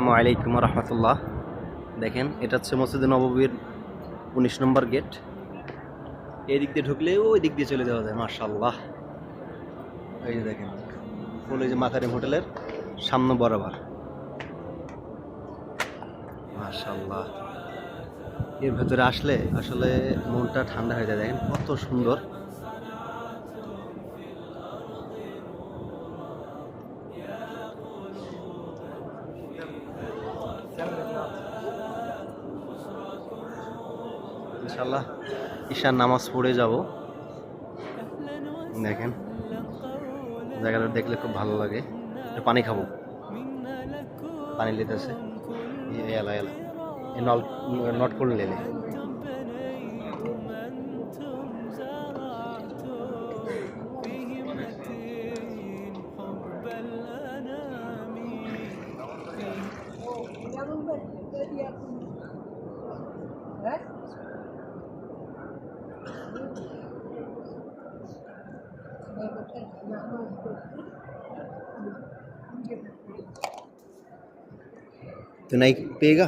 আসসালামু আলাইকুম রহমতুল্লাহ। দেখেন, এটা হচ্ছে মসজিদে নববীর 19 নম্বর গেট। এই দিক দিয়ে ঢুকলে ওই দিক দিয়ে চলে যাওয়া যায়। মাশাআল্লাহ, এই যে দেখেন ফুল, এই যে মাকারিম হোটেলের সামনে বরাবর। মাশাআল্লাহ, এর ভেতরে আসলে আসলে মনটা ঠান্ডা হয়ে যায়। দেখেন কত সুন্দর। ইনশাআল্লাহ ঈশার নামাজ পড়ে যাব। দেখেন জায়গাটা দেখলে খুব ভালো লাগে। একটু পানি খাবো, পানি লেতেছে। এলা এলা এ নল নট করলে লেলে। तो नहीं पिएगा।